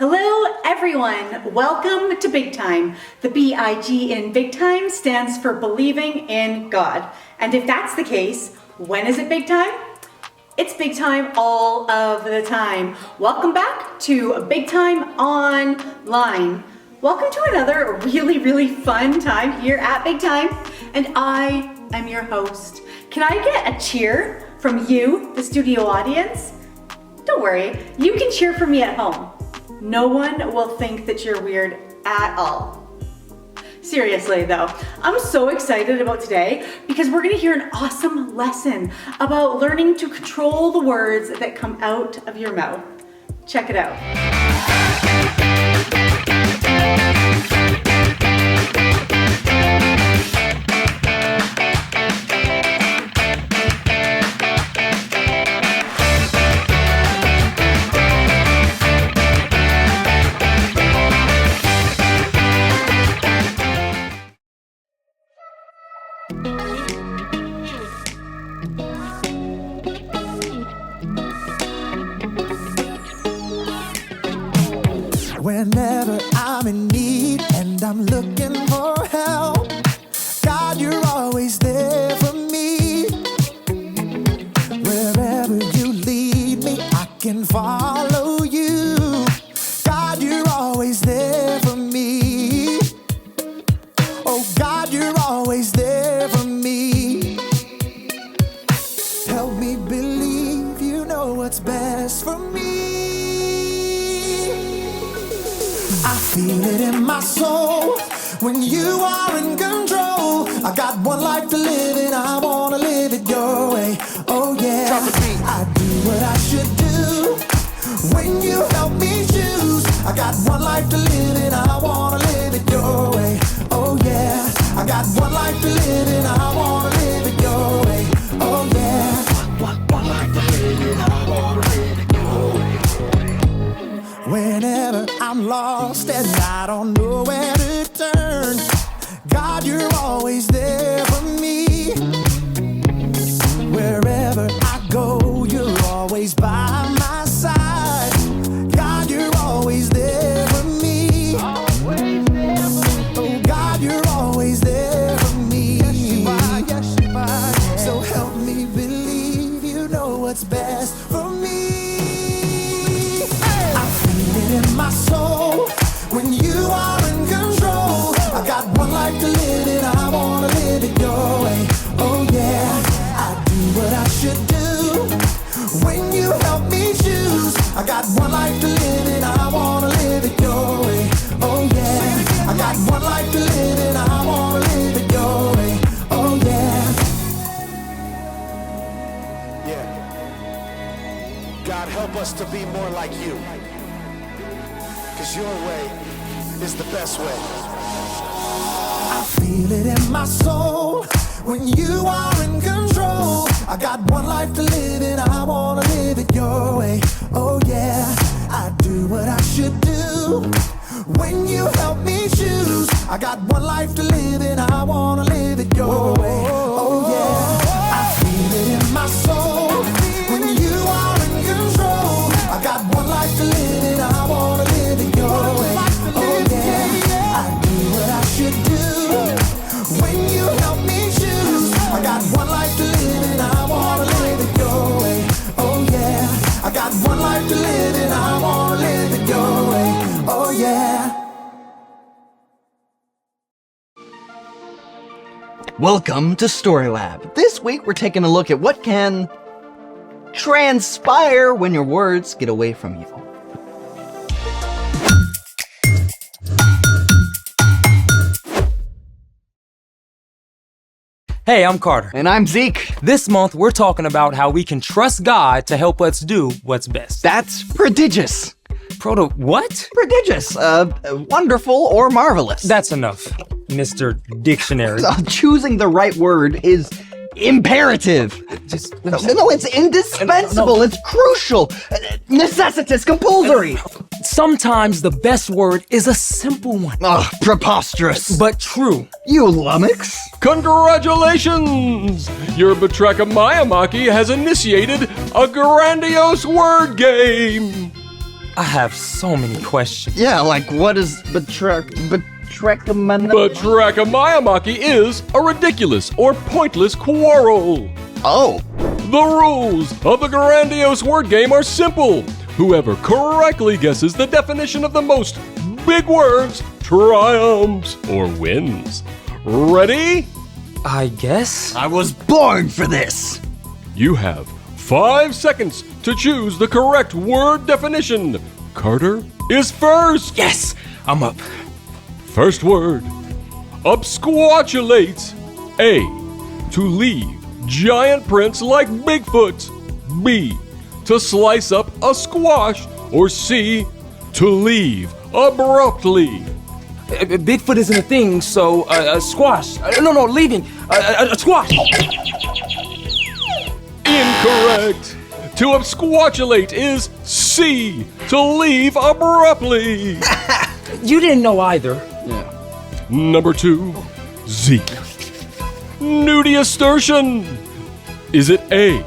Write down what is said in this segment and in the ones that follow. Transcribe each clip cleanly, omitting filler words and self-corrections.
Hello everyone, welcome to Big Time. The B.I.G in Big Time stands for believing in God. And if that's the case, when is it big time? It's big time all of the time. Welcome back to Big Time Online. Welcome to another really fun time here at Big Time. And I am your host. Can I get a cheer from you, the studio audience? Don't worry, you can cheer for me at home. No one will think that you're weird at all. Seriously though, I'm so excited about today because we're gonna hear an awesome lesson about learning to control the words that come out of your mouth. Check it out. Whenever I'm in need and I'm looking for help, God, you're always there for me. Wherever you lead me, I can follow you. God, you're always there for me. Oh, God, you're always there for me. Help me believe you know what's best for me. I feel it in my soul when you are in control. I got one life to live and I wanna live it your way. Oh yeah, I do what I should do when you help me choose. I got one life to live and I wanna live it your way. Oh yeah, I got one life to live and I wanna live it your way. Oh yeah, one life to live and I wanna live it your way. Whenever I'm lost and I don't know where to turn, God, you're always there for me. Wherever I go, you're always by my side. God, you're always there for me. Oh, God, you're always there for me. Yes, you are. So help me believe you know what's best for me. In my soul, when you are in control, I got one life to live and I wanna live it your way. Oh yeah, I do what I should do when you help me choose. I got one life to live and I wanna live it your way. Oh yeah, I got one life to live and I wanna live it your way. Oh yeah. Yeah. God, help us to be more like you. Cause your way is the best way. I feel it in my soul when you are in control. I got one life to live and I wanna live it your way. Oh yeah, I do what I should do when you help me choose. I got one life to live and I wanna live it your way. Oh yeah, I feel it in my soul when you are in control. I got one life to live and I wanna live it your way. Oh yeah, I do what I should do when you help me choose. I got one life to live and I wanna live it your way. Oh yeah, I got one life to live and I wanna live it your way. Oh yeah. Welcome to Story Lab. This week we're taking a look at what can transpire when your words get away from you. Hey, I'm Carter. And I'm Zeke. This month, we're talking about how we can trust God to help us do what's best. That's prodigious. What? Prodigious. Wonderful or marvelous. That's enough, Mr. Dictionary. Choosing the right word is imperative. No, it's indispensable. No. It's crucial. Necessitous, compulsory. Sometimes the best word is a simple one. Ugh, preposterous. But true. You lummox. Congratulations! Your Batraka Miyamaki has initiated a grandiose word game. I have so many questions. Yeah, like what is Batrakamaya? Batrachomyamaki is a ridiculous or pointless quarrel. Oh. The rules of the Grandiose word game are simple. Whoever correctly guesses the definition of the most big words triumphs or wins. Ready? I guess? I was born for this. You have 5 seconds to choose the correct word definition. Carter is first. Yes! I'm up. First word. Absquatulate. A. To leave giant prints like Bigfoot. B. To slice up a squash. Or C. To leave abruptly. Bigfoot isn't a thing, so squash. No, leaving. A squash. Incorrect. To absquatulate is C. To leave abruptly. You didn't know either. Number 2. Zeke. Nudiasturtian. Is it A.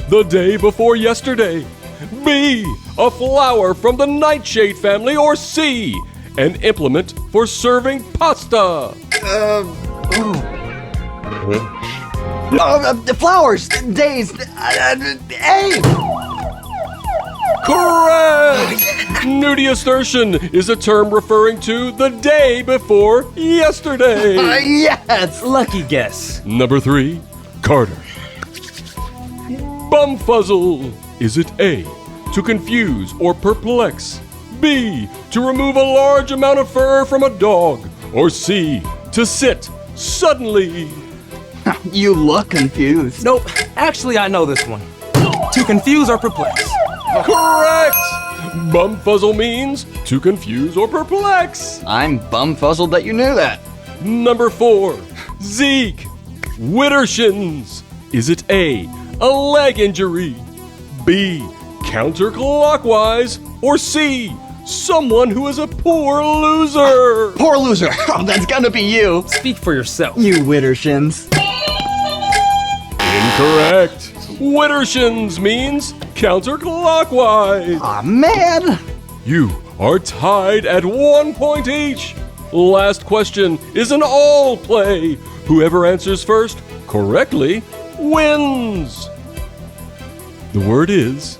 The day before yesterday? B. A flower from the nightshade family? Or C. An implement for serving pasta? The flowers, days, A. Correct! Nudiasturtian is a term referring to the day before yesterday. Yes. Lucky guess. Number 3. Carter. Bumfuzzle. Is it A. To confuse or perplex? B. To remove a large amount of fur from a dog? Or C. To sit suddenly? You look confused. Nope, actually I know this one. To confuse or perplex. Correct! Bumfuzzle means to confuse or perplex. I'm bumfuzzled that you knew that. Number 4. Zeke. Widdershins. Is it A. A leg injury? B. Counterclockwise? Or C. Someone who is a poor loser? Poor loser. Oh, that's gonna be you. Speak for yourself. You Widdershins. Incorrect. Widdershins means counterclockwise. Aw, man. You are tied at 1 point each. Last question is an all play. Whoever answers first correctly wins. The word is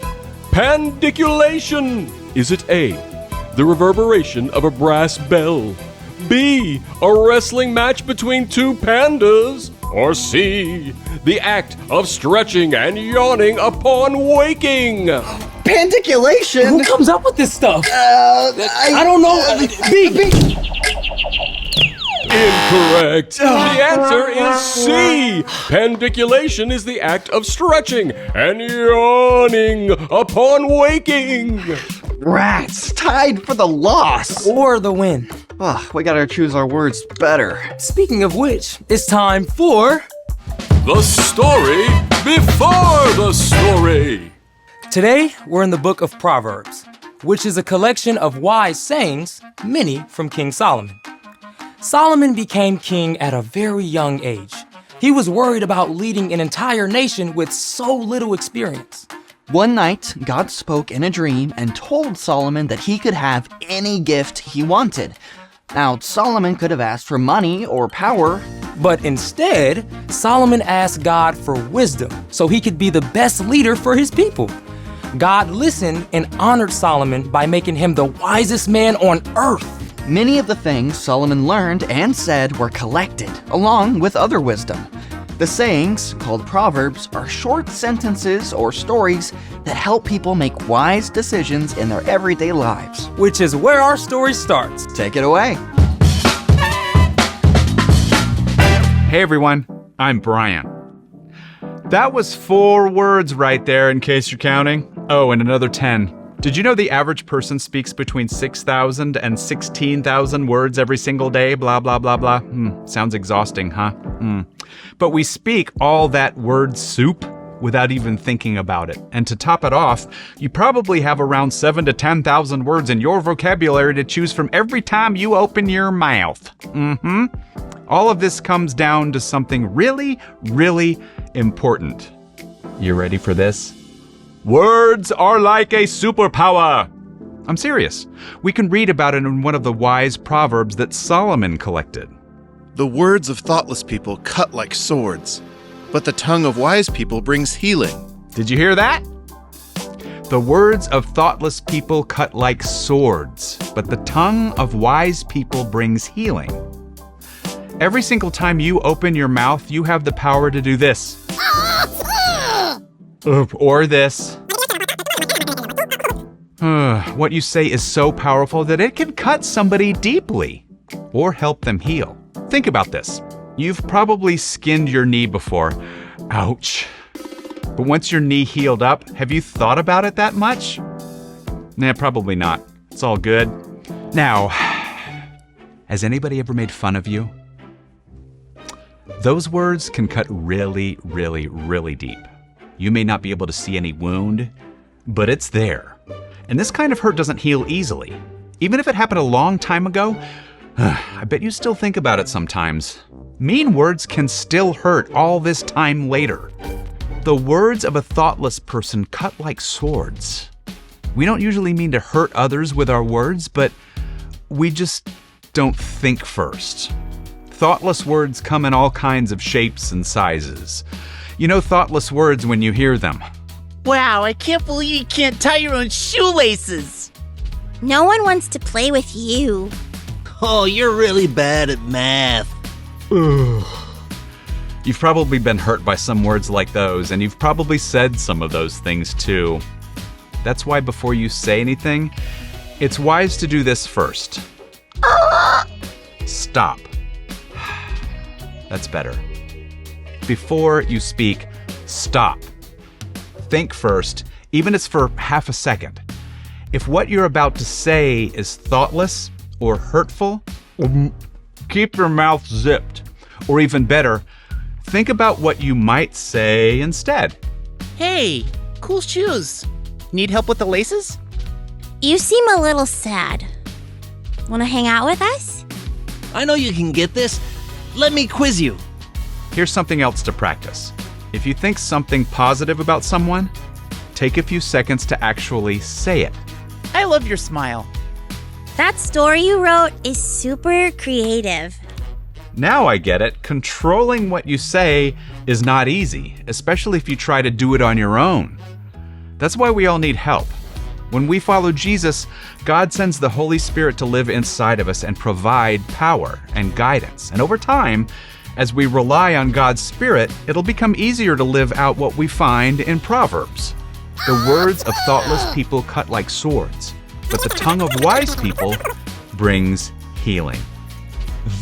pandiculation. Is it A. The reverberation of a brass bell? B. A wrestling match between 2 pandas? Or C. The act of stretching and yawning upon waking? Pandiculation. Who comes up with this stuff? I don't know. B. Incorrect. The answer is C. Pandiculation is the act of stretching and yawning upon waking. Rats, tied for the loss. Or the win. We gotta choose our words better. Speaking of which, it's time for... The story before the story. Today, we're in the book of Proverbs, which is a collection of wise sayings, many from King Solomon. Solomon became king at a very young age. He was worried about leading an entire nation with so little experience. One night, God spoke in a dream and told Solomon that he could have any gift he wanted. Now, Solomon could have asked for money or power, but instead, Solomon asked God for wisdom so he could be the best leader for his people. God listened and honored Solomon by making him the wisest man on earth. Many of the things Solomon learned and said were collected, along with other wisdom. The sayings, called Proverbs, are short sentences or stories that help people make wise decisions in their everyday lives. Which is where our story starts. Take it away. Hey everyone, I'm Brian. That was 4 words right there in case you're counting. Oh, and another 10. Did you know the average person speaks between 6,000 and 16,000 words every single day? Blah, blah, blah, blah. Sounds exhausting, huh? But we speak all that word soup without even thinking about it. And to top it off, you probably have around 7,000 to 10,000 words in your vocabulary to choose from every time you open your mouth. All of this comes down to something really, really important. You ready for this? Words are like a superpower. I'm serious. We can read about it in one of the wise proverbs that Solomon collected. The words of thoughtless people cut like swords, but the tongue of wise people brings healing. Did you hear that? The words of thoughtless people cut like swords, but the tongue of wise people brings healing. Every single time you open your mouth, you have the power to do this. Or this. What you say is so powerful that it can cut somebody deeply or help them heal. Think about this. You've probably skinned your knee before. Ouch. But once your knee healed up, have you thought about it that much? Nah, probably not. It's all good. Now, has anybody ever made fun of you? Those words can cut really, really, really deep. You may not be able to see any wound, but it's there. And this kind of hurt doesn't heal easily. Even if it happened a long time ago, I bet you still think about it sometimes. Mean words can still hurt all this time later. The words of a thoughtless person cut like swords. We don't usually mean to hurt others with our words, but we just don't think first. Thoughtless words come in all kinds of shapes and sizes. You know thoughtless words when you hear them. Wow, I can't believe you can't tie your own shoelaces. No one wants to play with you. Oh, you're really bad at math. You've probably been hurt by some words like those, and you've probably said some of those things too. That's why before you say anything, it's wise to do this first. Stop. That's better. Before you speak, stop. Think first, even if it's for half a second. If what you're about to say is thoughtless or hurtful, keep your mouth zipped. Or even better, think about what you might say instead. Hey, cool shoes. Need help with the laces? You seem a little sad. Want to hang out with us? I know you can get this. Let me quiz you. Here's something else to practice. If you think something positive about someone, take a few seconds to actually say it. I love your smile. That story you wrote is super creative. Now I get it. Controlling what you say is not easy, especially if you try to do it on your own. That's why we all need help. When we follow Jesus, God sends the Holy Spirit to live inside of us and provide power and guidance. And over time, as we rely on God's Spirit, it'll become easier to live out what we find in Proverbs. The words of thoughtless people cut like swords, but the tongue of wise people brings healing.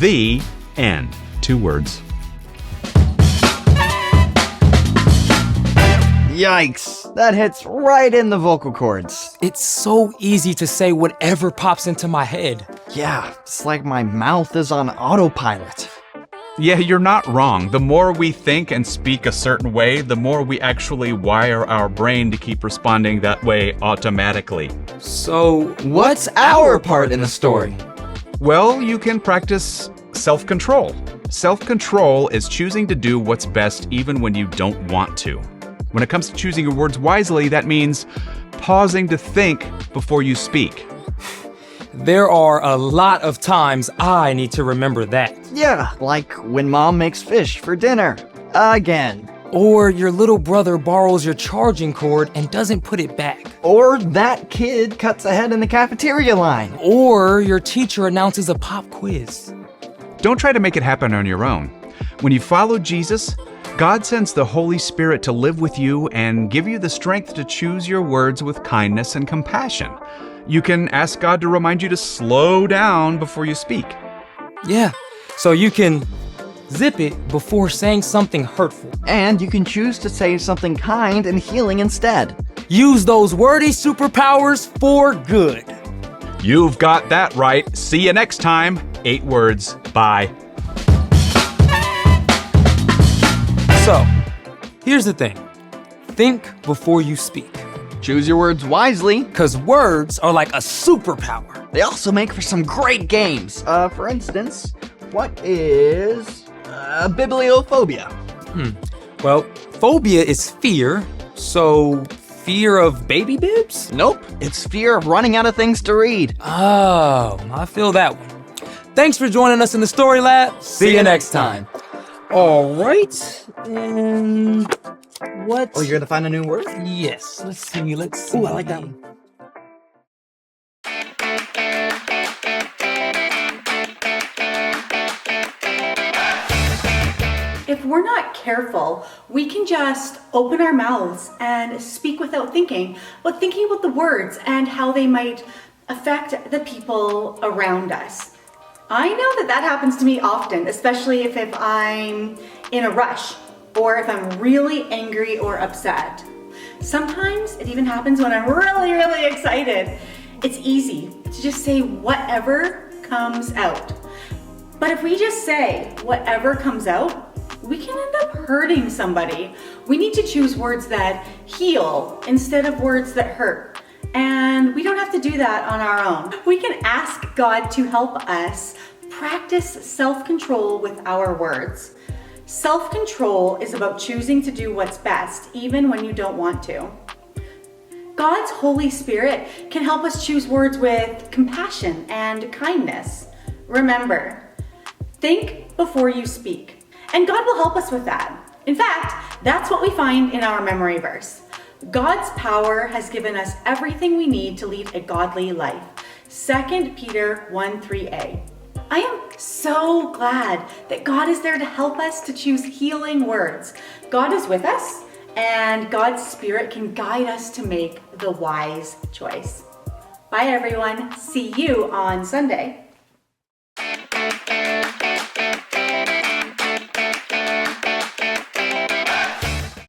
The end. 2 words. Yikes, that hits right in the vocal cords. It's so easy to say whatever pops into my head. Yeah, it's like my mouth is on autopilot. Yeah, you're not wrong. The more we think and speak a certain way, the more we actually wire our brain to keep responding that way automatically. So, What's our part in the story? Well, you can practice self-control. Self-control is choosing to do what's best even when you don't want to. When it comes to choosing your words wisely, that means pausing to think before you speak. there are a lot of times I need to remember that. Yeah, like when Mom makes fish for dinner. Again. Or your little brother borrows your charging cord and doesn't put it back. Or that kid cuts ahead in the cafeteria line. Or your teacher announces a pop quiz. Don't try to make it happen on your own. When you follow Jesus, God sends the Holy Spirit to live with you and give you the strength to choose your words with kindness and compassion. You can ask God to remind you to slow down before you speak. Yeah, so you can zip it before saying something hurtful. And you can choose to say something kind and healing instead. Use those wordy superpowers for good. You've got that right. See you next time. 8 words. Bye. So, here's the thing. Think before you speak. Choose your words wisely. Because words are like a superpower. They also make for some great games. For instance, what is bibliophobia? Well, phobia is fear, so fear of baby bibs? Nope, it's fear of running out of things to read. Oh, I feel that one. Thanks for joining us in the Story Lab. See you next time. All right, and what? Oh, you're gonna find a new word? Yes, let's see. Ooh, I like that one. If we're not careful, we can just open our mouths and speak without thinking, but thinking about the words and how they might affect the people around us. I know that happens to me often, especially if I'm in a rush or if I'm really angry or upset. Sometimes it even happens when I'm really excited. It's easy to just say whatever comes out. But if we just say whatever comes out, we can end up hurting somebody. We need to choose words that heal instead of words that hurt. And we don't have to do that on our own. We can ask God to help us practice self-control with our words. Self-control is about choosing to do what's best, even when you don't want to. God's Holy Spirit can help us choose words with compassion and kindness. Remember, think before you speak. And God will help us with that. In fact, that's what we find in our memory verse. God's power has given us everything we need to lead a godly life. 2 Peter 1:3a. I am so glad that God is there to help us to choose healing words. God is with us, and God's Spirit can guide us to make the wise choice. Bye everyone. See you on Sunday.